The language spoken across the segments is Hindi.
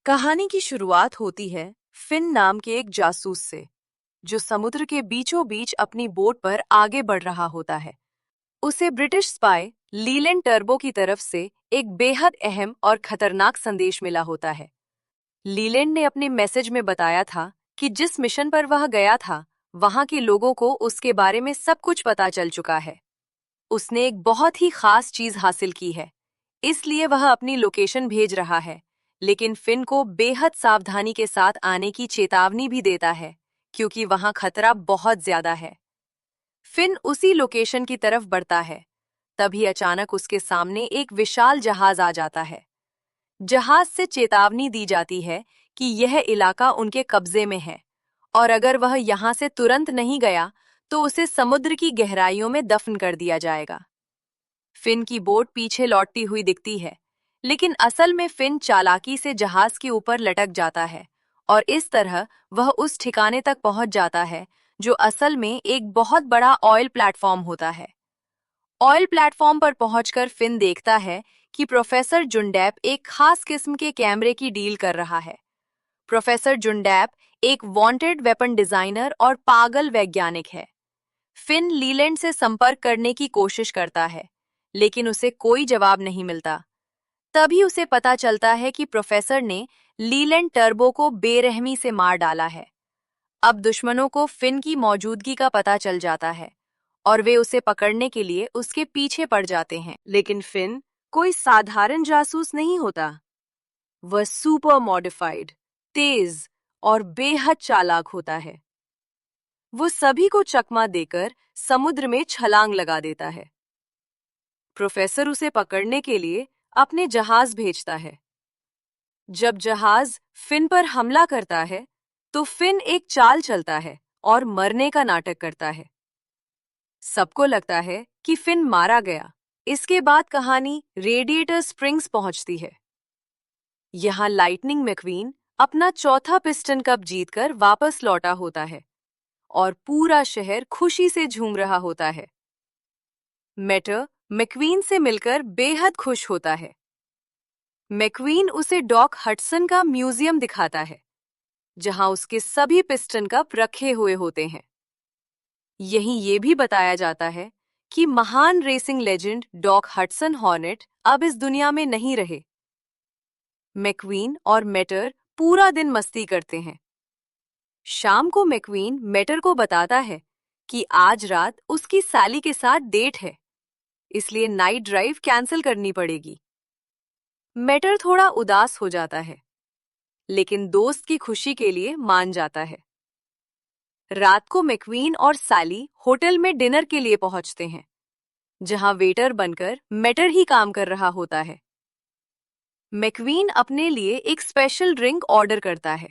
कहानी की शुरुआत होती है फिन नाम के एक जासूस से, जो समुद्र के बीचों बीच अपनी बोट पर आगे बढ़ रहा होता है। उसे ब्रिटिश स्पाई लीलैंड टर्बो की तरफ से एक बेहद अहम और खतरनाक संदेश मिला होता है। लीलैंड ने अपने मैसेज में बताया था कि जिस मिशन पर वह गया था, वहां के लोगों को उसके बारे में सब कुछ पता चल चुका है। उसने एक बहुत ही खास चीज हासिल की है, इसलिए वह अपनी लोकेशन भेज रहा है, लेकिन फिन को बेहद सावधानी के साथ आने की चेतावनी भी देता है, क्योंकि वहां खतरा बहुत ज्यादा है। फिन उसी लोकेशन की तरफ बढ़ता है, तभी अचानक उसके सामने एक विशाल जहाज आ जाता है। जहाज से चेतावनी दी जाती है कि यह इलाका उनके कब्जे में है, और अगर वह यहां से तुरंत नहीं गया तो उसे समुद्र की गहराइयों में दफन कर दिया जाएगा। फिन की बोट पीछे लौटती हुई दिखती है, लेकिन असल में फिन चालाकी से जहाज के ऊपर लटक जाता है, और इस तरह वह उस ठिकाने तक पहुंच जाता है जो असल में एक बहुत बड़ा ऑयल प्लेटफॉर्म होता है। ऑयल प्लेटफॉर्म पर पहुंचकर फिन देखता है कि प्रोफेसर जुंडैप एक खास किस्म के कैमरे की डील कर रहा है। प्रोफेसर जुंडैप एक वांटेड वेपन डिजाइनर और पागल वैज्ञानिक है। फिन लीलैंड से संपर्क करने की कोशिश करता है, लेकिन उसे कोई जवाब नहीं मिलता। तभी उसे पता चलता है कि प्रोफेसर ने लीलैंड टर्बो को बेरहमी से मार डाला है। अब दुश्मनों को फिन की मौजूदगी का पता चल जाता है, और वे उसे पकड़ने के लिए उसके पीछे पड़ जाते हैं। लेकिन फिन कोई साधारण जासूस नहीं होता। वह सुपर मॉडिफाइड, तेज और बेहद चालाक होता है। वो सभी को चकमा देकर समुद्र में छलांग लगा देता है। प्रोफेसर उसे पकड़ने के लिए अपने जहाज भेजता है। जब जहाज फिन पर हमला करता है, तो फिन एक चाल चलता है और मरने का नाटक करता है। सबको लगता है कि फिन मारा गया। इसके बाद कहानी रेडिएटर स्प्रिंग्स पहुंचती है। यहाँ लाइटनिंग मैक्वीन अपना चौथा पिस्टन कप जीतकर वापस लौटा होता है, और पूरा शहर खुशी से झूम रहा होता है। मेटर मैक्वीन से मिलकर बेहद खुश होता है। मैक्वीन उसे डॉक हडसन का म्यूजियम दिखाता है, जहां उसके सभी पिस्टन कप रखे हुए होते हैं। यहीं ये भी बताया जाता है कि महान racing legend Doc Hudson Hornet अब इस दुनिया में नहीं रहे। मैक्वीन और मेटर पूरा दिन मस्ती करते हैं। शाम को मैक्वीन मेटर को बताता है कि आज रात उसकी सैली के साथ डेट है, इसलिए नाइट ड्राइव कैंसिल करनी पड़ेगी। मेटर थोड़ा उदास हो जाता है, लेकिन दोस्त की खुशी के लिए मान जाता है। रात को मैक्वीन और सैली होटल में डिनर के लिए पहुंचते हैं, जहां वेटर बनकर मेटर ही काम कर रहा होता है। मैक्वीन अपने लिए एक स्पेशल ड्रिंक ऑर्डर करता है।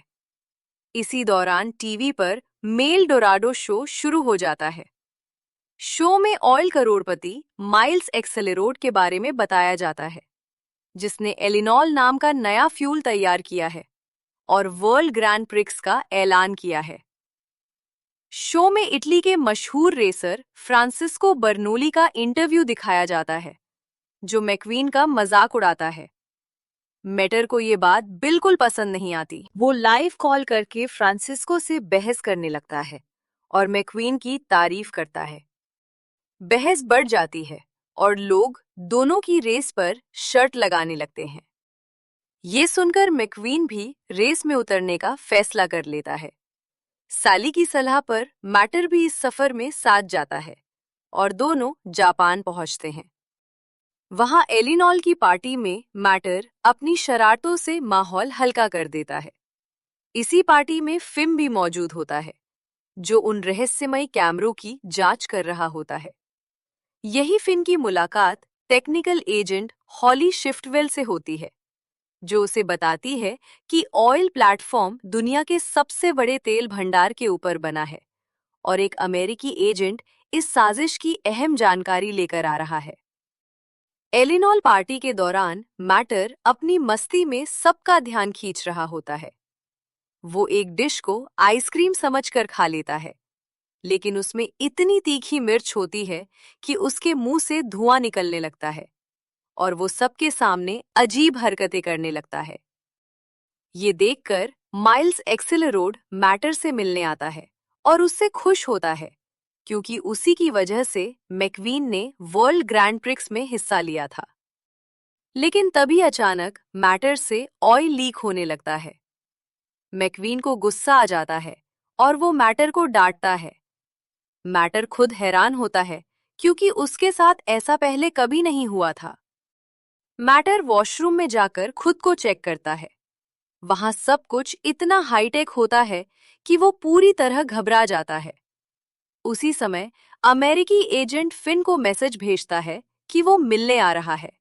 इसी दौरान टीवी पर मेल डोराडो शो शुरू हो जाता है। शो में ऑयल करोड़पति माइल्स एक्सेलेरोड के बारे में बताया जाता है, जिसने एलिनॉल नाम का नया फ्यूल तैयार किया है और वर्ल्ड ग्रैंड प्रिक्स का ऐलान किया है। शो में इटली के मशहूर रेसर फ्रांसिस्को बर्नोली का इंटरव्यू दिखाया जाता है, जो मैक्वीन का मजाक उड़ाता है। मेटर को ये बात बिल्कुल पसंद नहीं आती। वो लाइव कॉल करके फ्रांसिस्को से बहस करने लगता है और मैक्वीन की तारीफ करता है। बहस बढ़ जाती है और लोग दोनों की रेस पर शर्त लगाने लगते हैं। ये सुनकर मैक्वीन भी रेस में उतरने का फैसला कर लेता है। सैली की सलाह पर मैटर भी इस सफर में साथ जाता है, और दोनों जापान पहुंचते हैं। वहां एलिनॉल की पार्टी में मैटर अपनी शरारतों से माहौल हल्का कर देता है। इसी पार्टी में फिम भी मौजूद होता है, जो उन रहस्यमयी कैमरों की जांच कर रहा होता है। यही फिन की मुलाकात टेक्निकल एजेंट हॉली शिफ्टवेल से होती है, जो उसे बताती है कि ऑयल प्लेटफॉर्म दुनिया के सबसे बड़े तेल भंडार के ऊपर बना है, और एक अमेरिकी एजेंट इस साजिश की अहम जानकारी लेकर आ रहा है। एलिनॉल पार्टी के दौरान मैटर अपनी मस्ती में सबका ध्यान खींच रहा होता है। वो एक डिश को आइसक्रीम समझकर खा लेता है, लेकिन उसमें इतनी तीखी मिर्च होती है कि उसके मुंह से धुआं निकलने लगता है, और वो सबके सामने अजीब हरकतें करने लगता है। ये देखकर माइल्स एक्सेलेरोड मैटर से मिलने आता है और उससे खुश होता है, क्योंकि उसी की वजह से मैक्वीन ने वर्ल्ड ग्रैंड प्रिक्स में हिस्सा लिया था। लेकिन तभी अचानक मैटर से ऑयल लीक होने लगता है। मैक्वीन को गुस्सा आ जाता है और वो मैटर को डांटता है। मैटर खुद हैरान होता है, क्योंकि उसके साथ ऐसा पहले कभी नहीं हुआ था। मैटर वॉशरूम में जाकर खुद को चेक करता है। वहां सब कुछ इतना हाईटेक होता है कि वो पूरी तरह घबरा जाता है। उसी समय अमेरिकी एजेंट फिन को मैसेज भेजता है कि वो मिलने आ रहा है।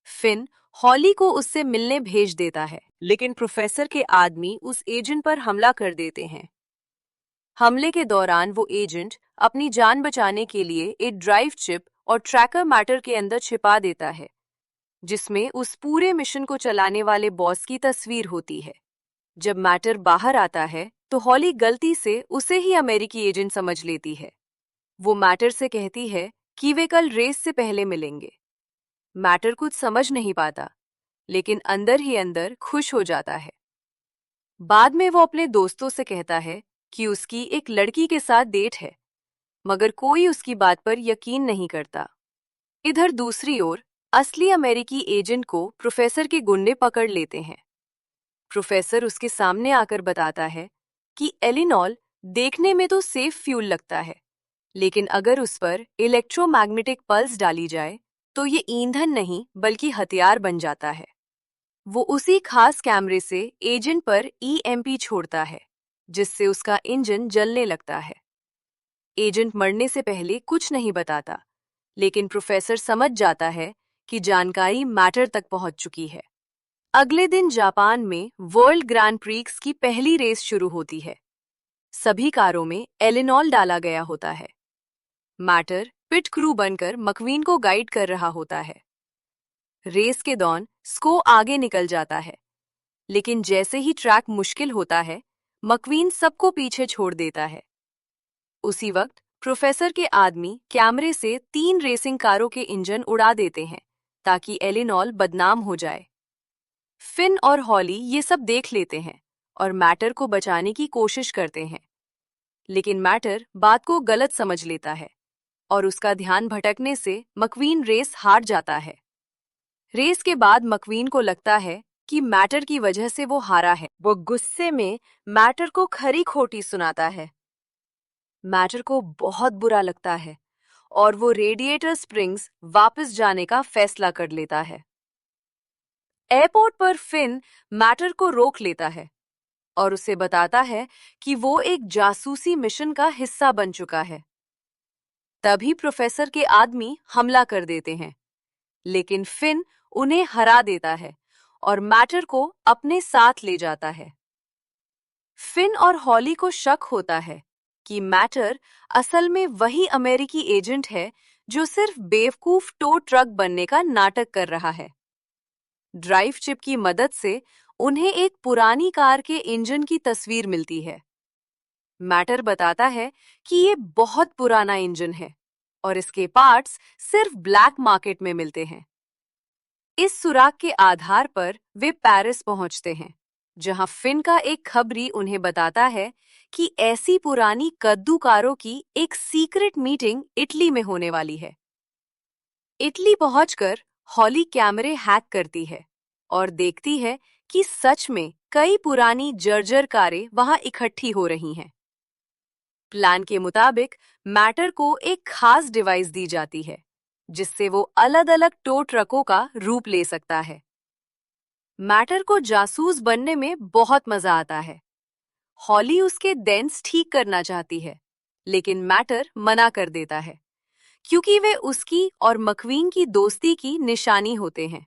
फिन हॉली को उससे मिलने भेज देता है, लेकिन प्रोफेसर के आदमी उस एजेंट पर हमला कर देते हैं। हमले के दौरान वो एजेंट अपनी जान बचाने के लिए एक ड्राइव चिप और ट्रैकर मैटर के अंदर छिपा देता है, जिसमें उस पूरे मिशन को चलाने वाले बॉस की तस्वीर होती है। जब मैटर बाहर आता है तो हॉली गलती से उसे ही अमेरिकी एजेंट समझ लेती है। वो मैटर से कहती है कि वे कल रेस से पहले मिलेंगे। मैटर कुछ समझ नहीं पाता, लेकिन अंदर ही अंदर खुश हो जाता है। बाद में वो अपने दोस्तों से कहता है कि उसकी एक लड़की के साथ डेट है, मगर कोई उसकी बात पर यकीन नहीं करता। इधर दूसरी ओर असली अमेरिकी एजेंट को प्रोफेसर के गुंडे पकड़ लेते हैं। प्रोफेसर उसके सामने आकर बताता है कि एलिनॉल देखने में तो सेफ फ्यूल लगता है, लेकिन अगर उस पर इलेक्ट्रोमैग्नेटिक पल्स डाली जाए तो ये ईंधन नहीं बल्कि हथियार बन जाता है। वो उसी खास कैमरे से एजेंट पर ईएमपी छोड़ता है, जिससे उसका इंजन जलने लगता है। एजेंट मरने से पहले कुछ नहीं बताता, लेकिन प्रोफेसर समझ जाता है कि जानकारी मैटर तक पहुंच चुकी है। अगले दिन जापान में वर्ल्ड ग्रैंड प्रिक्स की पहली रेस शुरू होती है। सभी कारों में एलिनॉल डाला गया होता है। मैटर पिट क्रू बनकर मक्वीन को गाइड कर रहा होता है। रेस के दौरान स्को आगे निकल जाता है, लेकिन जैसे ही ट्रैक मुश्किल होता है, मक्वीन सबको पीछे छोड़ देता है। उसी वक्त प्रोफेसर के आदमी कैमरे से 3 रेसिंग कारों के इंजन उड़ा देते हैं, ताकि एलिनॉल बदनाम हो जाए। फिन और हॉली ये सब देख लेते हैं और मैटर को बचाने की कोशिश करते हैं, लेकिन मैटर बात को गलत समझ लेता है और उसका ध्यान भटकने से मक्वीन रेस हार जाता है। रेस के बाद मक्वीन को लगता है कि मैटर की वजह से वो हारा है। वो गुस्से में मैटर को खरी खोटी सुनाता है। मैटर को बहुत बुरा लगता है और वो रेडिएटर स्प्रिंग्स वापस जाने का फैसला कर लेता है। एयरपोर्ट पर फिन मैटर को रोक लेता है और उसे बताता है कि वो एक जासूसी मिशन का हिस्सा बन चुका है। तभी प्रोफेसर के आदमी हमला कर देते हैं, लेकिन फिन उन्हें हरा देता है और मैटर को अपने साथ ले जाता है। फिन और हॉली को शक होता है कि मैटर असल में वही अमेरिकी एजेंट है जो सिर्फ बेवकूफ टो ट्रक बनने का नाटक कर रहा है। ड्राइव चिप की मदद से उन्हें एक पुरानी कार के इंजन की तस्वीर मिलती है। मैटर बताता है कि ये बहुत पुराना इंजन है और इसके पार्ट्स सिर्फ ब्लैक मार्केट में मिलते हैं। इस सुराग के आधार पर वे पेरिस पहुंचते हैं, जहां फिन का एक खबरी उन्हें बताता है कि ऐसी पुरानी कद्दू कारों की एक सीक्रेट मीटिंग इटली में होने वाली है। इटली पहुंचकर हॉली कैमरे हैक करती है और देखती है कि सच में कई पुरानी जर्जर कारें वहां इकट्ठी हो रही हैं। प्लान के मुताबिक मैटर को एक खास डिवाइस दी जाती है, जिससे वो अलग अलग टो ट्रकों का रूप ले सकता है। मैटर को जासूस बनने में बहुत मजा आता है। हॉली उसके डेंस ठीक करना चाहती है, लेकिन मैटर मना कर देता है, क्योंकि वे उसकी और मक्वीन की दोस्ती की निशानी होते हैं।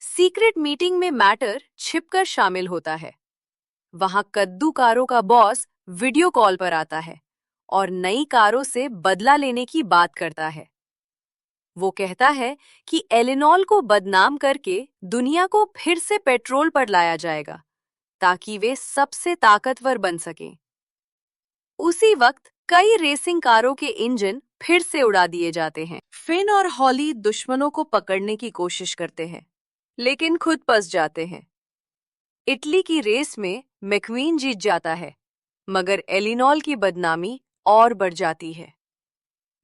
सीक्रेट मीटिंग में मैटर छिपकर शामिल होता है। वहां कद्दू कारों का बॉस वीडियो कॉल पर आता है और नई कारों से बदला लेने की बात करता है। वो कहता है कि एलिनॉल को बदनाम करके दुनिया को फिर से पेट्रोल पर लाया जाएगा, ताकि वे सबसे ताकतवर बन सकें। उसी वक्त कई रेसिंग कारों के इंजन फिर से उड़ा दिए जाते हैं। फिन और हॉली दुश्मनों को पकड़ने की कोशिश करते हैं, लेकिन खुद फंस जाते हैं। इटली की रेस में मैक्वीन जीत जाता है, मगर एलिनॉर की बदनामी और बढ़ जाती है।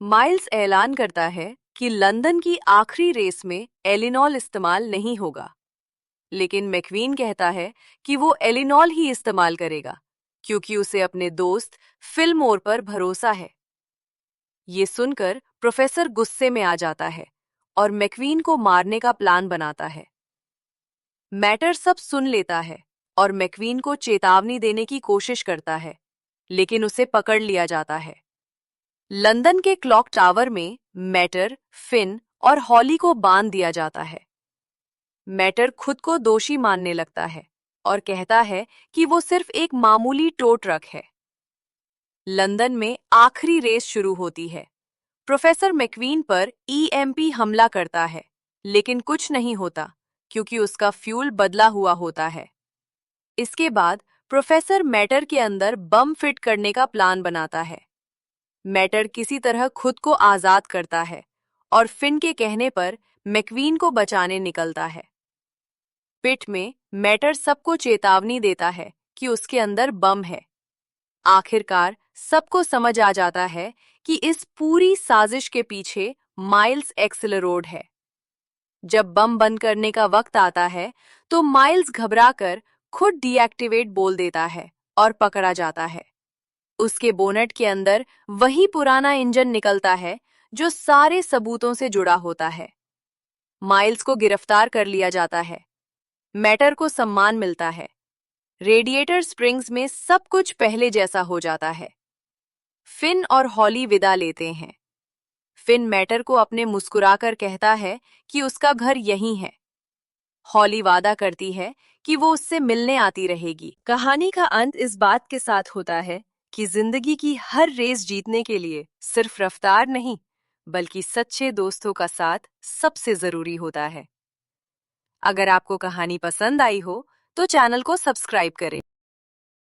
माइल्स ऐलान करता है कि लंदन की आखिरी रेस में एलिनॉर इस्तेमाल नहीं होगा, लेकिन मैक्वीन कहता है कि वो एलिनॉर ही इस्तेमाल करेगा, क्योंकि उसे अपने दोस्त फिलमोर पर भरोसा है। ये सुनकर प्रोफेसर गुस्से में आ जाता है और मैक्वीन को मारने का प्लान बनाता है। मैटर सब सुन लेता है और मैक्वीन को चेतावनी देने की कोशिश करता है, लेकिन उसे पकड़ लिया जाता है। लंदन के क्लॉक टावर में मैटर, फिन और हॉली को बांध दिया जाता है। मैटर खुद को दोषी मानने लगता है और कहता है कि वो सिर्फ एक मामूली टो ट्रक है। लंदन में आखिरी रेस शुरू होती है। प्रोफेसर मैक्वीन पर ईएमपी हमला करता है, लेकिन कुछ नहीं होता क्योंकि उसका फ्यूल बदला हुआ होता है। इसके बाद प्रोफेसर मैटर के अंदर बम फिट करने का प्लान बनाता है। मैटर किसी तरह खुद को आजाद करता है और फिन के कहने पर मैक्वीन को बचाने निकलता है। पिट में मैटर सबको चेतावनी देता है कि उसके अंदर बम है। आखिरकार सबको समझ आ जाता है कि इस पूरी साजिश के पीछे माइल्स एक्सेलरोड है। जब बम बंद करने का वक्त आता है तो माइल्स घबराकर खुद डीएक्टिवेट बोल देता है और पकड़ा जाता है। उसके बोनट के अंदर वही पुराना इंजन निकलता है जो सारे सबूतों से जुड़ा होता है। माइल्स को गिरफ्तार कर लिया जाता है। मैटर को सम्मान मिलता है। रेडिएटर स्प्रिंग्स में सब कुछ पहले जैसा हो जाता है। फिन और हॉली विदा लेते हैं। फिन मैटर को अपने मुस्कुराकर कहता है कि उसका घर यहीं है। हॉली वादा करती है कि वो उससे मिलने आती रहेगी। कहानी का अंत इस बात के साथ होता है कि जिंदगी की हर रेस जीतने के लिए सिर्फ रफ्तार नहीं, बल्कि सच्चे दोस्तों का साथ सबसे जरूरी होता है। अगर आपको कहानी पसंद आई हो तो चैनल को सब्सक्राइब करें।